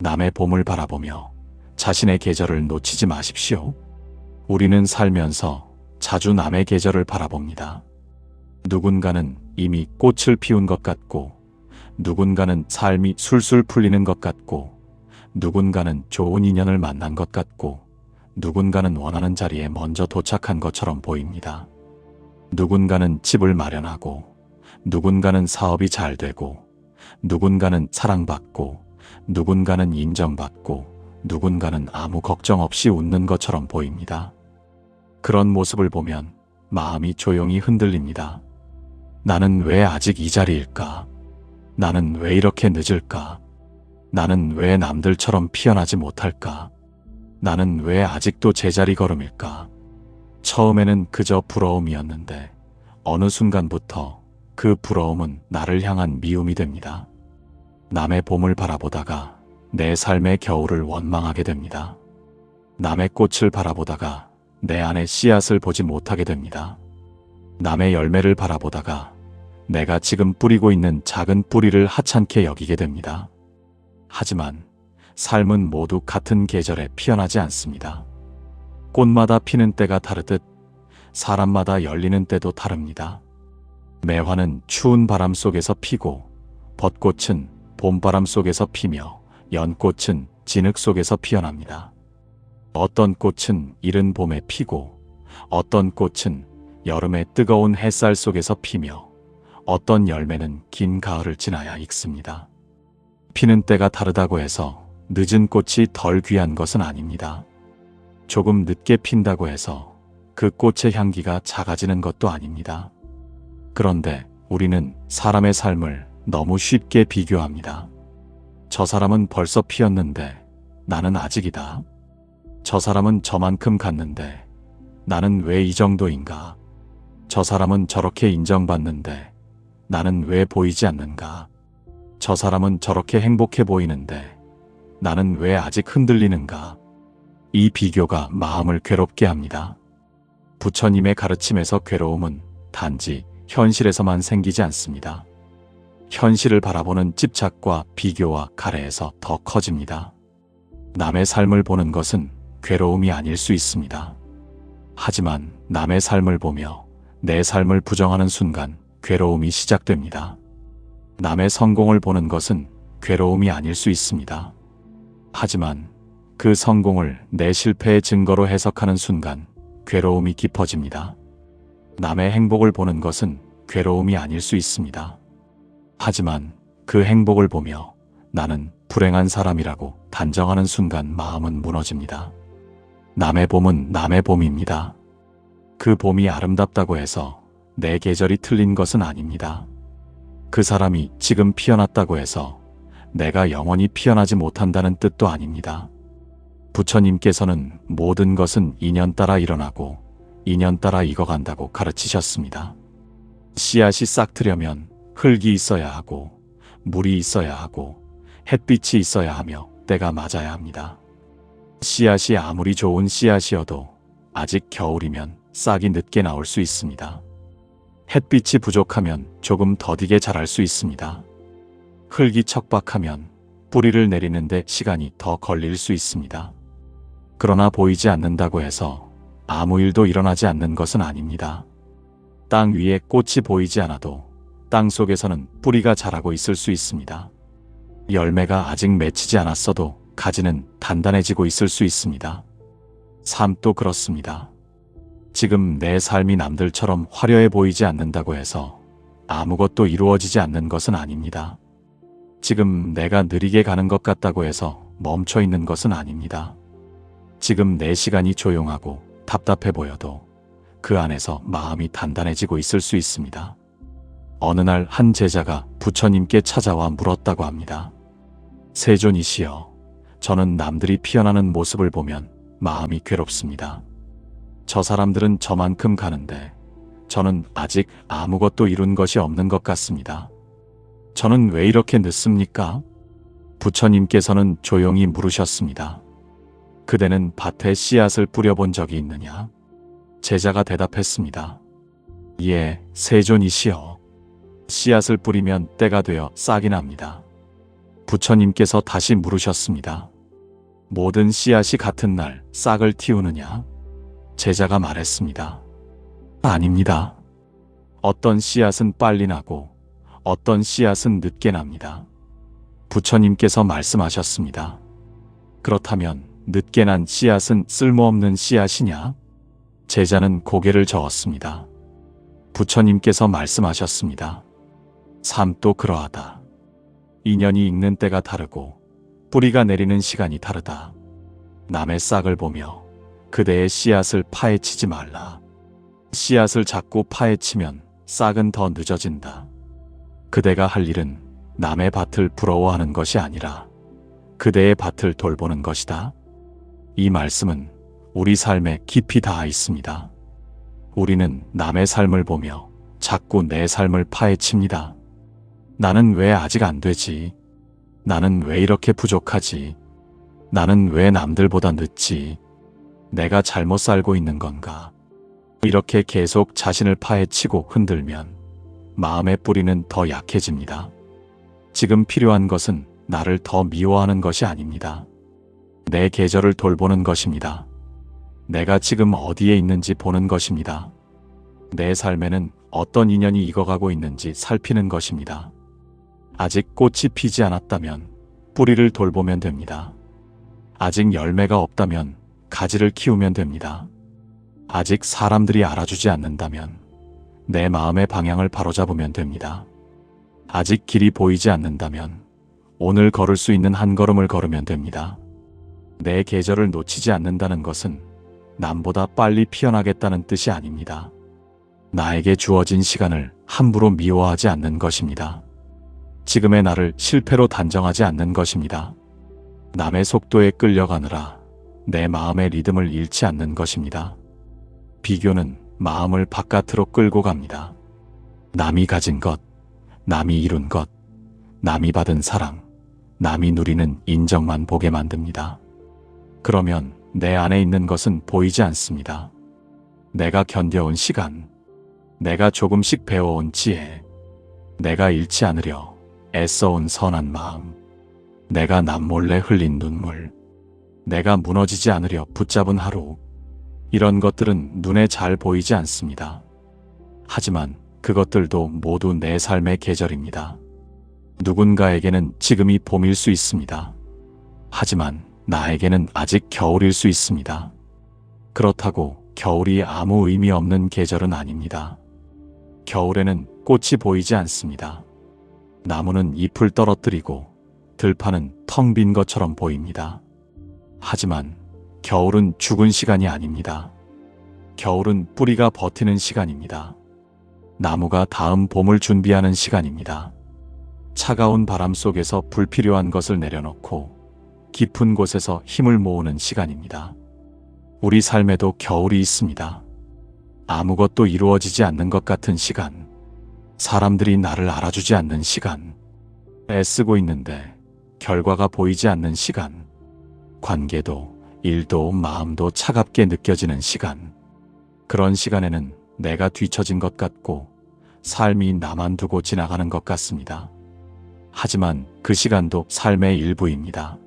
남의 봄을 바라보며 자신의 계절을 놓치지 마십시오. 우리는 살면서 자주 남의 계절을 바라봅니다. 누군가는 이미 꽃을 피운 것 같고, 누군가는 삶이 술술 풀리는 것 같고, 누군가는 좋은 인연을 만난 것 같고, 누군가는 원하는 자리에 먼저 도착한 것처럼 보입니다. 누군가는 집을 마련하고, 누군가는 사업이 잘 되고, 누군가는 사랑받고, 누군가는 인정받고, 누군가는 아무 걱정 없이 웃는 것처럼 보입니다. 그런 모습을 보면 마음이 조용히 흔들립니다. 나는 왜 아직 이 자리일까? 나는 왜 이렇게 늦을까? 나는 왜 남들처럼 피어나지 못할까? 나는 왜 아직도 제자리 걸음일까? 처음에는 그저 부러움이었는데 어느 순간부터 그 부러움은 나를 향한 미움이 됩니다. 남의 봄을 바라보다가 내 삶의 겨울을 원망하게 됩니다. 남의 꽃을 바라보다가 내 안에 씨앗을 보지 못하게 됩니다. 남의 열매를 바라보다가 내가 지금 뿌리고 있는 작은 뿌리를 하찮게 여기게 됩니다. 하지만 삶은 모두 같은 계절에 피어나지 않습니다. 꽃마다 피는 때가 다르듯 사람마다 열리는 때도 다릅니다. 매화는 추운 바람 속에서 피고, 벚꽃은 봄바람 속에서 피며, 연꽃은 진흙 속에서 피어납니다. 어떤 꽃은 이른 봄에 피고, 어떤 꽃은 여름의 뜨거운 햇살 속에서 피며, 어떤 열매는 긴 가을을 지나야 익습니다. 피는 때가 다르다고 해서 늦은 꽃이 덜 귀한 것은 아닙니다. 조금 늦게 핀다고 해서 그 꽃의 향기가 작아지는 것도 아닙니다. 그런데 우리는 사람의 삶을 너무 쉽게 비교합니다. 저 사람은 벌써 피었는데 나는 아직이다. 저 사람은 저만큼 갔는데 나는 왜 이 정도인가? 저 사람은 저렇게 인정받는데 나는 왜 보이지 않는가? 저 사람은 저렇게 행복해 보이는데 나는 왜 아직 흔들리는가? 이 비교가 마음을 괴롭게 합니다. 부처님의 가르침에서 괴로움은 단지 현실에서만 생기지 않습니다. 현실을 바라보는 집착과 비교와 가래에서 더 커집니다. 남의 삶을 보는 것은 괴로움이 아닐 수 있습니다. 하지만 남의 삶을 보며 내 삶을 부정하는 순간 괴로움이 시작됩니다. 남의 성공을 보는 것은 괴로움이 아닐 수 있습니다. 하지만 그 성공을 내 실패의 증거로 해석하는 순간 괴로움이 깊어집니다. 남의 행복을 보는 것은 괴로움이 아닐 수 있습니다. 하지만 그 행복을 보며 나는 불행한 사람이라고 단정하는 순간 마음은 무너집니다. 남의 봄은 남의 봄입니다. 그 봄이 아름답다고 해서 내 계절이 틀린 것은 아닙니다. 그 사람이 지금 피어났다고 해서 내가 영원히 피어나지 못한다는 뜻도 아닙니다. 부처님께서는 모든 것은 인연 따라 일어나고 인연 따라 익어간다고 가르치셨습니다. 씨앗이 싹트려면 흙이 있어야 하고 물이 있어야 하고 햇빛이 있어야 하며 때가 맞아야 합니다. 씨앗이 아무리 좋은 씨앗이어도 아직 겨울이면 싹이 늦게 나올 수 있습니다. 햇빛이 부족하면 조금 더디게 자랄 수 있습니다. 흙이 척박하면 뿌리를 내리는데 시간이 더 걸릴 수 있습니다. 그러나 보이지 않는다고 해서 아무 일도 일어나지 않는 것은 아닙니다. 땅 위에 꽃이 보이지 않아도 땅 속에서는 뿌리가 자라고 있을 수 있습니다. 열매가 아직 맺히지 않았어도 가지는 단단해지고 있을 수 있습니다. 삶도 그렇습니다. 지금 내 삶이 남들처럼 화려해 보이지 않는다고 해서 아무것도 이루어지지 않는 것은 아닙니다. 지금 내가 느리게 가는 것 같다고 해서 멈춰 있는 것은 아닙니다. 지금 내 시간이 조용하고 답답해 보여도 그 안에서 마음이 단단해지고 있을 수 있습니다. 어느 날 한 제자가 부처님께 찾아와 물었다고 합니다. 세존이시여, 저는 남들이 피어나는 모습을 보면 마음이 괴롭습니다. 저 사람들은 저만큼 가는데 저는 아직 아무것도 이룬 것이 없는 것 같습니다. 저는 왜 이렇게 늦습니까? 부처님께서는 조용히 물으셨습니다. 그대는 밭에 씨앗을 뿌려본 적이 있느냐? 제자가 대답했습니다. 예, 세존이시여. 씨앗을 뿌리면 때가 되어 싹이 납니다. 부처님께서 다시 물으셨습니다. 모든 씨앗이 같은 날 싹을 틔우느냐? 제자가 말했습니다. 아닙니다. 어떤 씨앗은 빨리 나고 어떤 씨앗은 늦게 납니다. 부처님께서 말씀하셨습니다. 그렇다면 늦게 난 씨앗은 쓸모없는 씨앗이냐? 제자는 고개를 저었습니다. 부처님께서 말씀하셨습니다. 삶도 그러하다. 인연이 익는 때가 다르고 뿌리가 내리는 시간이 다르다. 남의 싹을 보며 그대의 씨앗을 파헤치지 말라. 씨앗을 자꾸 파헤치면 싹은 더 늦어진다. 그대가 할 일은 남의 밭을 부러워하는 것이 아니라 그대의 밭을 돌보는 것이다. 이 말씀은 우리 삶에 깊이 닿아 있습니다. 우리는 남의 삶을 보며 자꾸 내 삶을 파헤칩니다. 나는 왜 아직 안 되지? 나는 왜 이렇게 부족하지? 나는 왜 남들보다 늦지? 내가 잘못 살고 있는 건가? 이렇게 계속 자신을 파헤치고 흔들면 마음의 뿌리는 더 약해집니다. 지금 필요한 것은 나를 더 미워하는 것이 아닙니다. 내 계절을 돌보는 것입니다. 내가 지금 어디에 있는지 보는 것입니다. 내 삶에는 어떤 인연이 익어가고 있는지 살피는 것입니다. 아직 꽃이 피지 않았다면 뿌리를 돌보면 됩니다. 아직 열매가 없다면 가지를 키우면 됩니다. 아직 사람들이 알아주지 않는다면 내 마음의 방향을 바로잡으면 됩니다. 아직 길이 보이지 않는다면 오늘 걸을 수 있는 한 걸음을 걸으면 됩니다. 내 계절을 놓치지 않는다는 것은 남보다 빨리 피어나겠다는 뜻이 아닙니다. 나에게 주어진 시간을 함부로 미워하지 않는 것입니다. 지금의 나를 실패로 단정하지 않는 것입니다. 남의 속도에 끌려가느라 내 마음의 리듬을 잃지 않는 것입니다. 비교는 마음을 바깥으로 끌고 갑니다. 남이 가진 것, 남이 이룬 것, 남이 받은 사랑, 남이 누리는 인정만 보게 만듭니다. 그러면 내 안에 있는 것은 보이지 않습니다. 내가 견뎌온 시간, 내가 조금씩 배워온 지혜, 내가 잃지 않으려 애써온 선한 마음, 내가 남몰래 흘린 눈물, 내가 무너지지 않으려 붙잡은 하루, 이런 것들은 눈에 잘 보이지 않습니다. 하지만 그것들도 모두 내 삶의 계절입니다. 누군가에게는 지금이 봄일 수 있습니다. 하지만 나에게는 아직 겨울일 수 있습니다. 그렇다고 겨울이 아무 의미 없는 계절은 아닙니다. 겨울에는 꽃이 보이지 않습니다. 나무는 잎을 떨어뜨리고 들판은 텅 빈 것처럼 보입니다. 하지만 겨울은 죽은 시간이 아닙니다. 겨울은 뿌리가 버티는 시간입니다. 나무가 다음 봄을 준비하는 시간입니다. 차가운 바람 속에서 불필요한 것을 내려놓고 깊은 곳에서 힘을 모으는 시간입니다. 우리 삶에도 겨울이 있습니다. 아무것도 이루어지지 않는 것 같은 시간, 사람들이 나를 알아주지 않는 시간, 애쓰고 있는데 결과가 보이지 않는 시간, 관계도 일도 마음도 차갑게 느껴지는 시간, 그런 시간에는 내가 뒤처진 것 같고 삶이 나만 두고 지나가는 것 같습니다. 하지만 그 시간도 삶의 일부입니다.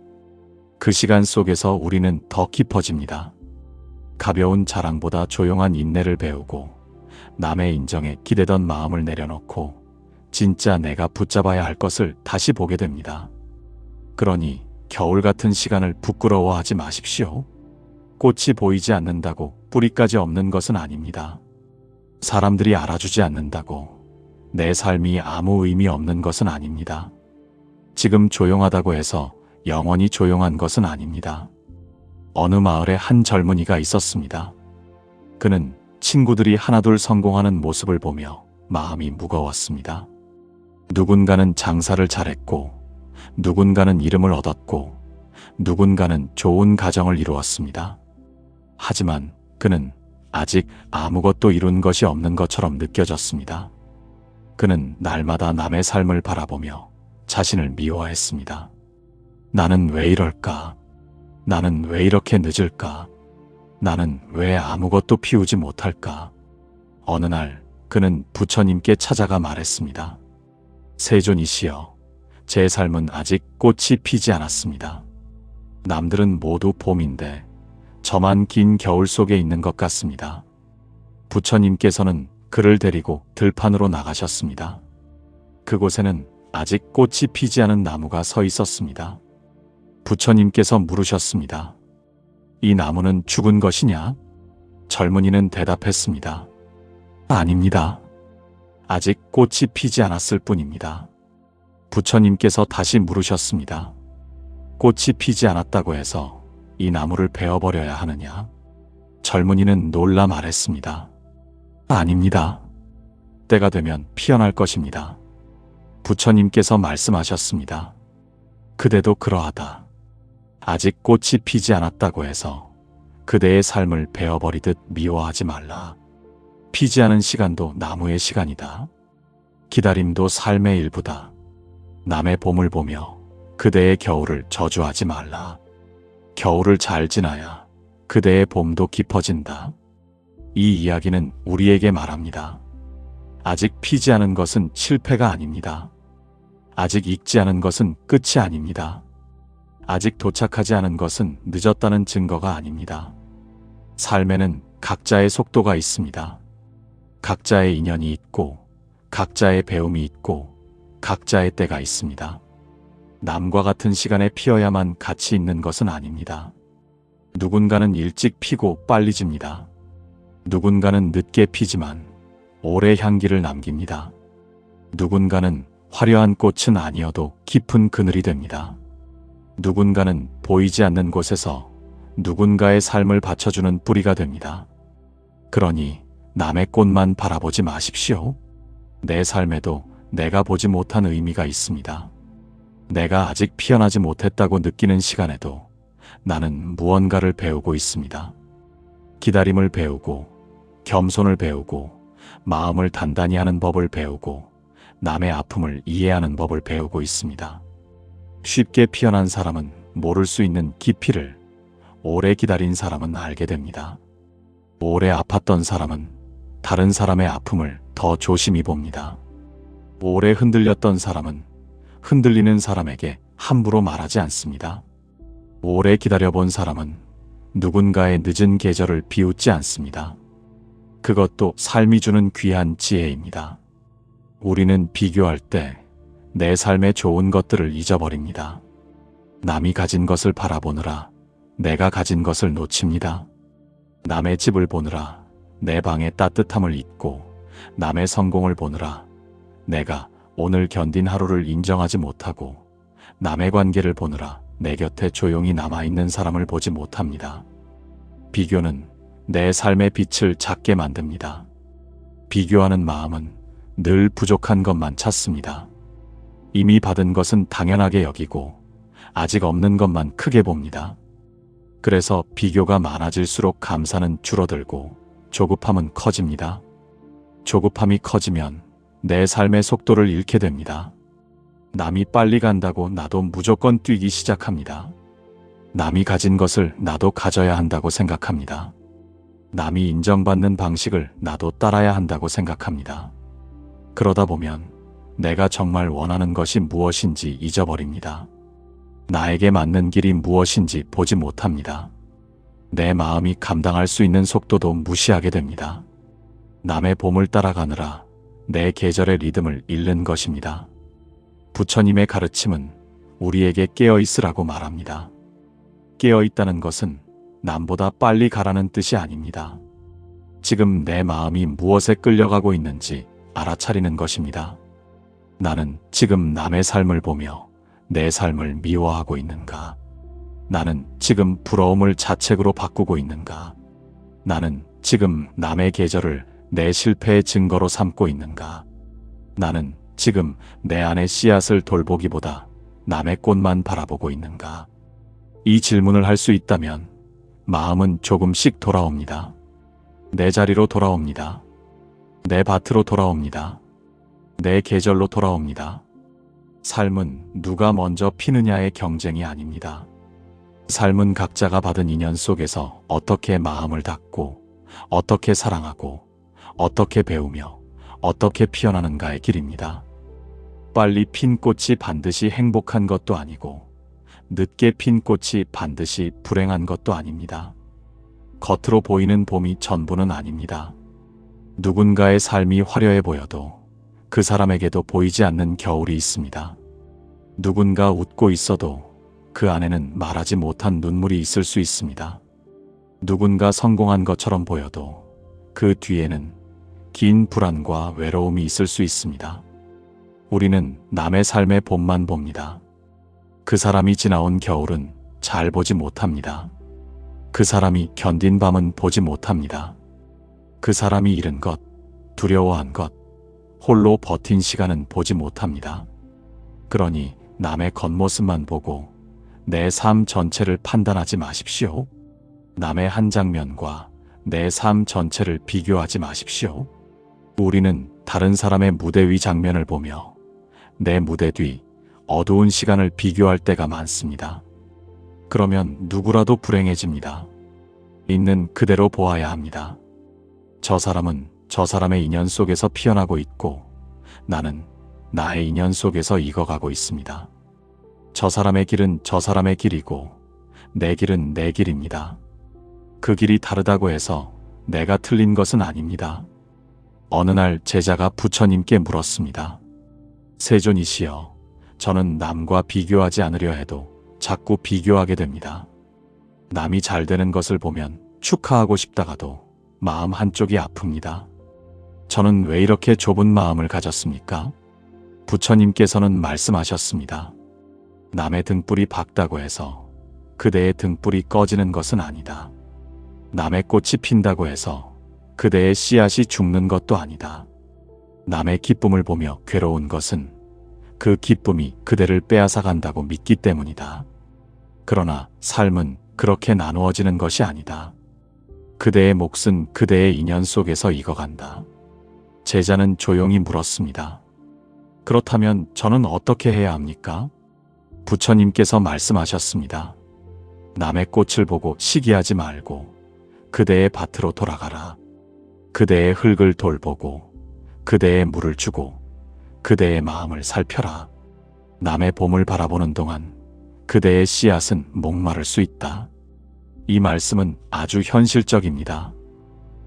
그 시간 속에서 우리는 더 깊어집니다. 가벼운 자랑보다 조용한 인내를 배우고 남의 인정에 기대던 마음을 내려놓고 진짜 내가 붙잡아야 할 것을 다시 보게 됩니다. 그러니 겨울 같은 시간을 부끄러워하지 마십시오. 꽃이 보이지 않는다고 뿌리까지 없는 것은 아닙니다. 사람들이 알아주지 않는다고 내 삶이 아무 의미 없는 것은 아닙니다. 지금 조용하다고 해서 영원히 조용한 것은 아닙니다. 어느 마을에 한 젊은이가 있었습니다. 그는 친구들이 하나둘 성공하는 모습을 보며 마음이 무거웠습니다. 누군가는 장사를 잘했고, 누군가는 이름을 얻었고, 누군가는 좋은 가정을 이루었습니다. 하지만 그는 아직 아무것도 이룬 것이 없는 것처럼 느껴졌습니다. 그는 날마다 남의 삶을 바라보며 자신을 미워했습니다. 나는 왜 이럴까? 나는 왜 이렇게 늦을까? 나는 왜 아무것도 피우지 못할까? 어느 날 그는 부처님께 찾아가 말했습니다. 세존이시여, 제 삶은 아직 꽃이 피지 않았습니다. 남들은 모두 봄인데 저만 긴 겨울 속에 있는 것 같습니다. 부처님께서는 그를 데리고 들판으로 나가셨습니다. 그곳에는 아직 꽃이 피지 않은 나무가 서 있었습니다. 부처님께서 물으셨습니다. 이 나무는 죽은 것이냐? 젊은이는 대답했습니다. 아닙니다. 아직 꽃이 피지 않았을 뿐입니다. 부처님께서 다시 물으셨습니다. 꽃이 피지 않았다고 해서 이 나무를 베어버려야 하느냐? 젊은이는 놀라 말했습니다. 아닙니다. 때가 되면 피어날 것입니다. 부처님께서 말씀하셨습니다. 그대도 그러하다. 아직 꽃이 피지 않았다고 해서 그대의 삶을 베어버리듯 미워하지 말라. 피지 않은 시간도 나무의 시간이다. 기다림도 삶의 일부다. 남의 봄을 보며 그대의 겨울을 저주하지 말라. 겨울을 잘 지나야 그대의 봄도 깊어진다. 이 이야기는 우리에게 말합니다. 아직 피지 않은 것은 실패가 아닙니다. 아직 익지 않은 것은 끝이 아닙니다. 아직 도착하지 않은 것은 늦었다는 증거가 아닙니다. 삶에는 각자의 속도가 있습니다. 각자의 인연이 있고, 각자의 배움이 있고, 각자의 때가 있습니다. 남과 같은 시간에 피어야만 가치 있는 것은 아닙니다. 누군가는 일찍 피고 빨리 집니다. 누군가는 늦게 피지만 오래 향기를 남깁니다. 누군가는 화려한 꽃은 아니어도 깊은 그늘이 됩니다. 누군가는 보이지 않는 곳에서 누군가의 삶을 받쳐주는 뿌리가 됩니다. 그러니 남의 꽃만 바라보지 마십시오. 내 삶에도 내가 보지 못한 의미가 있습니다. 내가 아직 피어나지 못했다고 느끼는 시간에도 나는 무언가를 배우고 있습니다. 기다림을 배우고, 겸손을 배우고, 마음을 단단히 하는 법을 배우고, 남의 아픔을 이해하는 법을 배우고 있습니다. 쉽게 피어난 사람은 모를 수 있는 깊이를, 오래 기다린 사람은 알게 됩니다. 오래 아팠던 사람은 다른 사람의 아픔을 더 조심히 봅니다. 오래 흔들렸던 사람은 흔들리는 사람에게 함부로 말하지 않습니다. 오래 기다려본 사람은 누군가의 늦은 계절을 비웃지 않습니다. 그것도 삶이 주는 귀한 지혜입니다. 우리는 비교할 때 내 삶의 좋은 것들을 잊어버립니다. 남이 가진 것을 바라보느라 내가 가진 것을 놓칩니다. 남의 집을 보느라 내 방의 따뜻함을 잊고, 남의 성공을 보느라 내가 오늘 견딘 하루를 인정하지 못하고, 남의 관계를 보느라 내 곁에 조용히 남아있는 사람을 보지 못합니다. 비교는 내 삶의 빛을 작게 만듭니다. 비교하는 마음은 늘 부족한 것만 찾습니다. 이미 받은 것은 당연하게 여기고 아직 없는 것만 크게 봅니다. 그래서 비교가 많아질수록 감사는 줄어들고 조급함은 커집니다. 조급함이 커지면 내 삶의 속도를 잃게 됩니다. 남이 빨리 간다고 나도 무조건 뛰기 시작합니다. 남이 가진 것을 나도 가져야 한다고 생각합니다. 남이 인정받는 방식을 나도 따라야 한다고 생각합니다. 그러다 보면 내가 정말 원하는 것이 무엇인지 잊어버립니다. 나에게 맞는 길이 무엇인지 보지 못합니다. 내 마음이 감당할 수 있는 속도도 무시하게 됩니다. 남의 봄을 따라가느라 내 계절의 리듬을 잃는 것입니다. 부처님의 가르침은 우리에게 깨어있으라고 말합니다. 깨어있다는 것은 남보다 빨리 가라는 뜻이 아닙니다. 지금 내 마음이 무엇에 끌려가고 있는지 알아차리는 것입니다. 나는 지금 남의 삶을 보며 내 삶을 미워하고 있는가? 나는 지금 부러움을 자책으로 바꾸고 있는가? 나는 지금 남의 계절을 내 실패의 증거로 삼고 있는가? 나는 지금 내 안의 씨앗을 돌보기보다 남의 꽃만 바라보고 있는가? 이 질문을 할 수 있다면 마음은 조금씩 돌아옵니다. 내 자리로 돌아옵니다. 내 밭으로 돌아옵니다. 내 계절로 돌아옵니다. 삶은 누가 먼저 피느냐의 경쟁이 아닙니다. 삶은 각자가 받은 인연 속에서 어떻게 마음을 닫고, 어떻게 사랑하고, 어떻게 배우며, 어떻게 피어나는가의 길입니다. 빨리 핀 꽃이 반드시 행복한 것도 아니고 늦게 핀 꽃이 반드시 불행한 것도 아닙니다. 겉으로 보이는 봄이 전부는 아닙니다. 누군가의 삶이 화려해 보여도 그 사람에게도 보이지 않는 겨울이 있습니다. 누군가 웃고 있어도 그 안에는 말하지 못한 눈물이 있을 수 있습니다. 누군가 성공한 것처럼 보여도 그 뒤에는 긴 불안과 외로움이 있을 수 있습니다. 우리는 남의 삶의 봄만 봅니다. 그 사람이 지나온 겨울은 잘 보지 못합니다. 그 사람이 견딘 밤은 보지 못합니다. 그 사람이 잃은 것, 두려워한 것, 홀로 버틴 시간은 보지 못합니다. 그러니 남의 겉모습만 보고 내 삶 전체를 판단하지 마십시오. 남의 한 장면과 내 삶 전체를 비교하지 마십시오. 우리는 다른 사람의 무대 위 장면을 보며 내 무대 뒤 어두운 시간을 비교할 때가 많습니다. 그러면 누구라도 불행해집니다. 있는 그대로 보아야 합니다. 저 사람은 저 사람의 인연 속에서 피어나고 있고 나는 나의 인연 속에서 익어가고 있습니다. 저 사람의 길은 저 사람의 길이고 내 길은 내 길입니다. 그 길이 다르다고 해서 내가 틀린 것은 아닙니다. 어느 날 제자가 부처님께 물었습니다. 세존이시여, 저는 남과 비교하지 않으려 해도 자꾸 비교하게 됩니다. 남이 잘 되는 것을 보면 축하하고 싶다가도 마음 한쪽이 아픕니다. 저는 왜 이렇게 좁은 마음을 가졌습니까? 부처님께서는 말씀하셨습니다. 남의 등불이 밝다고 해서 그대의 등불이 꺼지는 것은 아니다. 남의 꽃이 핀다고 해서 그대의 씨앗이 죽는 것도 아니다. 남의 기쁨을 보며 괴로운 것은 그 기쁨이 그대를 빼앗아 간다고 믿기 때문이다. 그러나 삶은 그렇게 나누어지는 것이 아니다. 그대의 몫은 그대의 인연 속에서 익어간다. 제자는 조용히 물었습니다. 그렇다면 저는 어떻게 해야 합니까? 부처님께서 말씀하셨습니다. 남의 꽃을 보고 시기하지 말고 그대의 밭으로 돌아가라. 그대의 흙을 돌보고 그대의 물을 주고 그대의 마음을 살펴라. 남의 봄을 바라보는 동안 그대의 씨앗은 목마를 수 있다. 이 말씀은 아주 현실적입니다.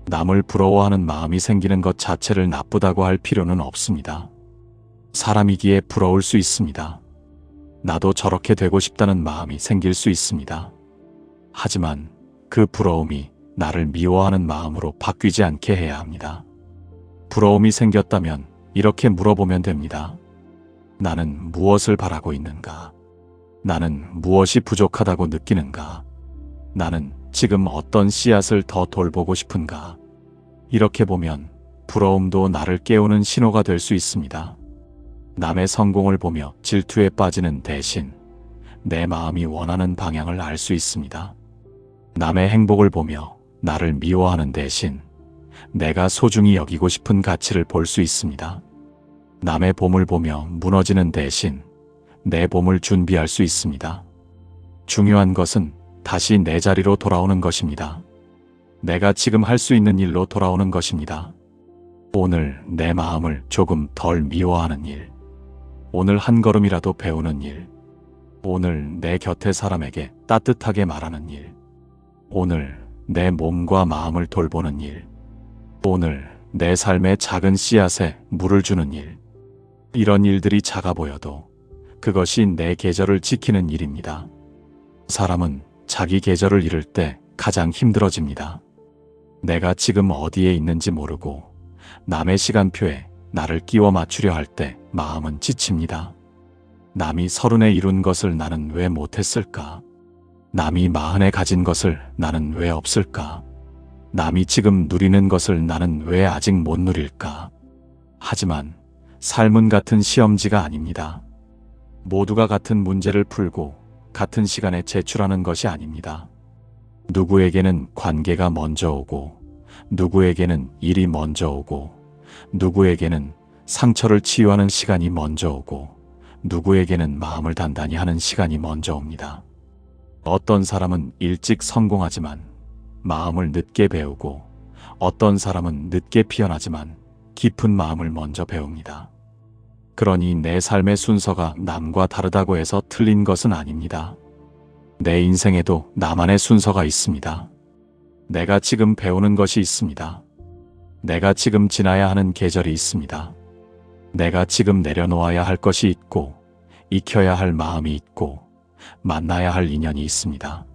남을 부러워하는 마음이 생기는 것 자체를 나쁘다고 할 필요는 없습니다. 사람이기에 부러울 수 있습니다. 나도 저렇게 되고 싶다는 마음이 생길 수 있습니다. 하지만 그 부러움이 나를 미워하는 마음으로 바뀌지 않게 해야 합니다. 부러움이 생겼다면 이렇게 물어보면 됩니다. 나는 무엇을 바라고 있는가? 나는 무엇이 부족하다고 느끼는가? 나는 지금 어떤 씨앗을 더 돌보고 싶은가? 이렇게 보면 부러움도 나를 깨우는 신호가 될 수 있습니다. 남의 성공을 보며 질투에 빠지는 대신 내 마음이 원하는 방향을 알 수 있습니다. 남의 행복을 보며 나를 미워하는 대신 내가 소중히 여기고 싶은 가치를 볼 수 있습니다. 남의 봄을 보며 무너지는 대신 내 봄을 준비할 수 있습니다. 중요한 것은 다시 내 자리로 돌아오는 것입니다. 내가 지금 할 수 있는 일로 돌아오는 것입니다. 오늘 내 마음을 조금 덜 미워하는 일, 오늘 한 걸음이라도 배우는 일, 오늘 내 곁의 사람에게 따뜻하게 말하는 일, 오늘 내 몸과 마음을 돌보는 일, 오늘 내 삶의 작은 씨앗에 물을 주는 일. 이런 일들이 작아 보여도 그것이 내 계절을 지키는 일입니다. 사람은 자기 계절을 잃을 때 가장 힘들어집니다. 내가 지금 어디에 있는지 모르고 남의 시간표에 나를 끼워 맞추려 할 때 마음은 지칩니다. 남이 30에 이룬 것을 나는 왜 못했을까? 남이 40에 가진 것을 나는 왜 없을까? 남이 지금 누리는 것을 나는 왜 아직 못 누릴까? 하지만 삶은 같은 시험지가 아닙니다. 모두가 같은 문제를 풀고 같은 시간에 제출하는 것이 아닙니다. 누구에게는 관계가 먼저 오고, 누구에게는 일이 먼저 오고, 누구에게는 상처를 치유하는 시간이 먼저 오고, 누구에게는 마음을 단단히 하는 시간이 먼저 옵니다. 어떤 사람은 일찍 성공하지만 마음을 늦게 배우고, 어떤 사람은 늦게 피어나지만 깊은 마음을 먼저 배웁니다. 그러니 내 삶의 순서가 남과 다르다고 해서 틀린 것은 아닙니다. 내 인생에도 나만의 순서가 있습니다. 내가 지금 배우는 것이 있습니다. 내가 지금 지나야 하는 계절이 있습니다. 내가 지금 내려놓아야 할 것이 있고, 익혀야 할 마음이 있고, 만나야 할 인연이 있습니다.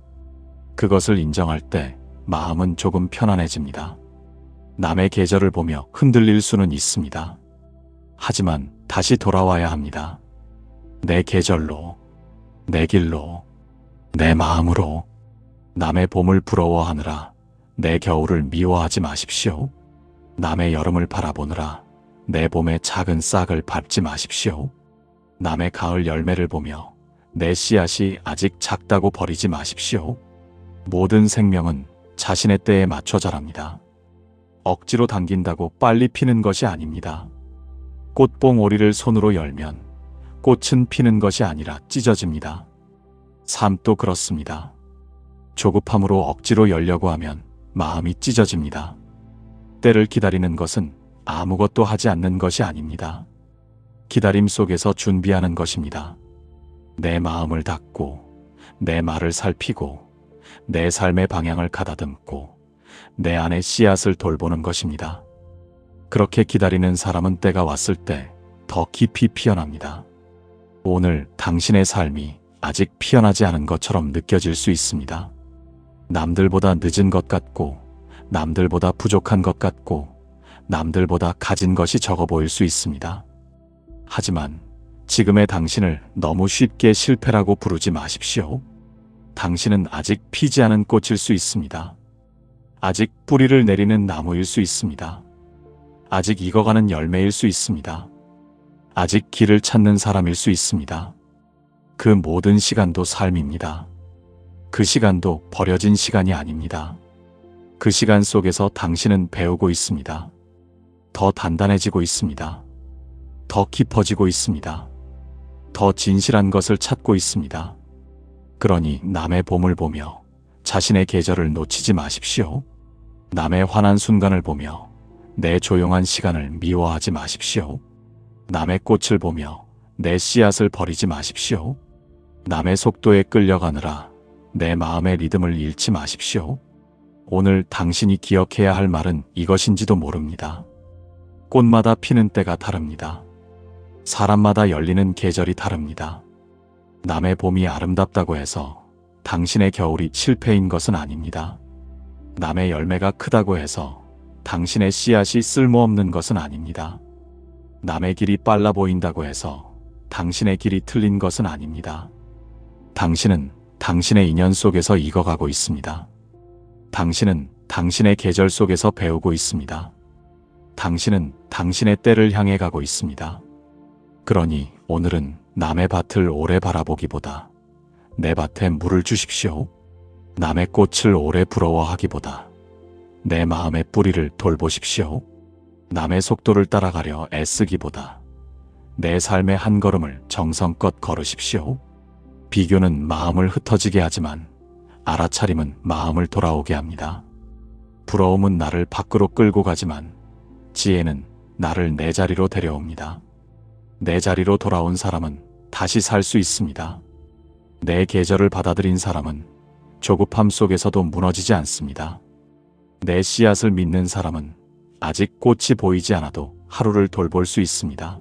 그것을 인정할 때 마음은 조금 편안해집니다. 남의 계절을 보며 흔들릴 수는 있습니다. 하지만 다시 돌아와야 합니다. 내 계절로, 내 길로, 내 마음으로. 남의 봄을 부러워하느라 내 겨울을 미워하지 마십시오. 남의 여름을 바라보느라 내 봄의 작은 싹을 밟지 마십시오. 남의 가을 열매를 보며 내 씨앗이 아직 작다고 버리지 마십시오. 모든 생명은 자신의 때에 맞춰 자랍니다. 억지로 당긴다고 빨리 피는 것이 아닙니다. 꽃봉오리를 손으로 열면 꽃은 피는 것이 아니라 찢어집니다. 삶도 그렇습니다. 조급함으로 억지로 열려고 하면 마음이 찢어집니다. 때를 기다리는 것은 아무것도 하지 않는 것이 아닙니다. 기다림 속에서 준비하는 것입니다. 내 마음을 닫고, 내 말을 살피고, 내 삶의 방향을 가다듬고, 내 안의 씨앗을 돌보는 것입니다. 그렇게 기다리는 사람은 때가 왔을 때 더 깊이 피어납니다. 오늘 당신의 삶이 아직 피어나지 않은 것처럼 느껴질 수 있습니다. 남들보다 늦은 것 같고, 남들보다 부족한 것 같고, 남들보다 가진 것이 적어 보일 수 있습니다. 하지만 지금의 당신을 너무 쉽게 실패라고 부르지 마십시오. 당신은 아직 피지 않은 꽃일 수 있습니다. 아직 뿌리를 내리는 나무일 수 있습니다. 아직 익어가는 열매일 수 있습니다. 아직 길을 찾는 사람일 수 있습니다. 그 모든 시간도 삶입니다. 그 시간도 버려진 시간이 아닙니다. 그 시간 속에서 당신은 배우고 있습니다. 더 단단해지고 있습니다. 더 깊어지고 있습니다. 더 진실한 것을 찾고 있습니다. 그러니 남의 봄을 보며 자신의 계절을 놓치지 마십시오. 남의 환한 순간을 보며 내 조용한 시간을 미워하지 마십시오. 남의 꽃을 보며 내 씨앗을 버리지 마십시오. 남의 속도에 끌려가느라 내 마음의 리듬을 잃지 마십시오. 오늘 당신이 기억해야 할 말은 이것인지도 모릅니다. 꽃마다 피는 때가 다릅니다. 사람마다 열리는 계절이 다릅니다. 남의 봄이 아름답다고 해서 당신의 겨울이 실패인 것은 아닙니다. 남의 열매가 크다고 해서 당신의 씨앗이 쓸모없는 것은 아닙니다. 남의 길이 빨라 보인다고 해서 당신의 길이 틀린 것은 아닙니다. 당신은 당신의 인연 속에서 익어가고 있습니다. 당신은 당신의 계절 속에서 배우고 있습니다. 당신은 당신의 때를 향해 가고 있습니다. 그러니 오늘은 남의 밭을 오래 바라보기보다 내 밭에 물을 주십시오. 남의 꽃을 오래 부러워하기보다 내 마음의 뿌리를 돌보십시오. 남의 속도를 따라가려 애쓰기보다 내 삶의 한 걸음을 정성껏 걸으십시오. 비교는 마음을 흩어지게 하지만 알아차림은 마음을 돌아오게 합니다. 부러움은 나를 밖으로 끌고 가지만 지혜는 나를 내 자리로 데려옵니다. 내 자리로 돌아온 사람은 다시 살 수 있습니다. 내 계절을 받아들인 사람은 조급함 속에서도 무너지지 않습니다. 내 씨앗을 믿는 사람은 아직 꽃이 보이지 않아도 하루를 돌볼 수 있습니다.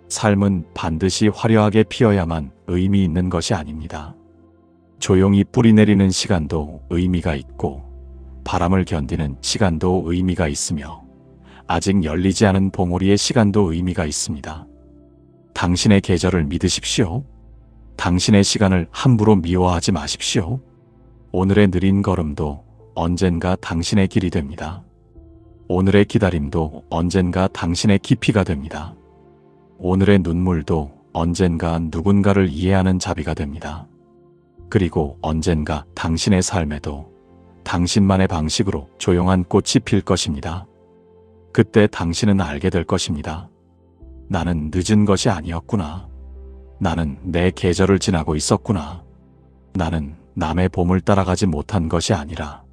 삶은 반드시 화려하게 피어야만 의미 있는 것이 아닙니다. 조용히 뿌리 내리는 시간도 의미가 있고 바람을 견디는 시간도 의미가 있으며 아직 열리지 않은 봉오리의 시간도 의미가 있습니다. 당신의 계절을 믿으십시오. 당신의 시간을 함부로 미워하지 마십시오. 오늘의 느린 걸음도 언젠가 당신의 길이 됩니다. 오늘의 기다림도 언젠가 당신의 깊이가 됩니다. 오늘의 눈물도 언젠가 누군가를 이해하는 자비가 됩니다. 그리고 언젠가 당신의 삶에도 당신만의 방식으로 조용한 꽃이 필 것입니다. 그때 당신은 알게 될 것입니다. 나는 늦은 것이 아니었구나. 나는 내 계절을 지나고 있었구나. 나는 남의 봄을 따라가지 못한 것이 아니라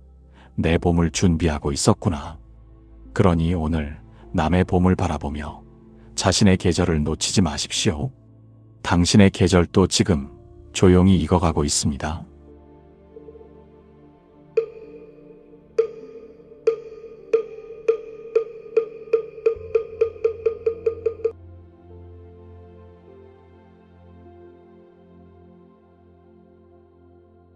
내 봄을 준비하고 있었구나. 그러니 오늘 남의 봄을 바라보며 자신의 계절을 놓치지 마십시오. 당신의 계절도 지금 조용히 익어가고 있습니다.